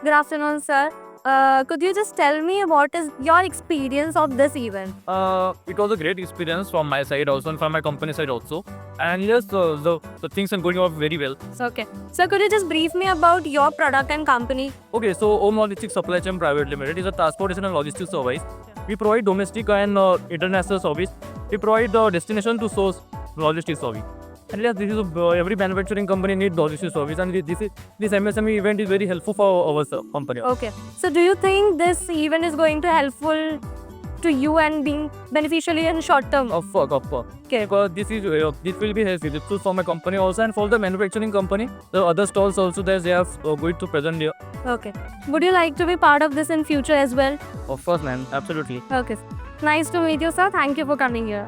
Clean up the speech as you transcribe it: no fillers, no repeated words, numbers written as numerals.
Good afternoon, sir. Could you just tell me what is your experience of this event? It was a great experience from my side also and from my company side also. And yes, the things are going off very well. Okay. So could you just brief me about your product and company? Okay, so Om Logistics Supply Chain Private Limited is a transportation and logistics service. We provide domestic and international service. We provide the destination to source logistics service. And yes, this is every manufacturing company needs logistics service, and this MSME event is very helpful for our company. Okay. So do you think this event is going to helpful to you and being beneficially in short term? Of course. Okay. Because this will be helpful for my company also and for the manufacturing company. The other stalls also that they are going to present here. Okay. Would you like to be part of this in future as well? Of course, man. Absolutely. Okay. Nice to meet you, sir. Thank you for coming here.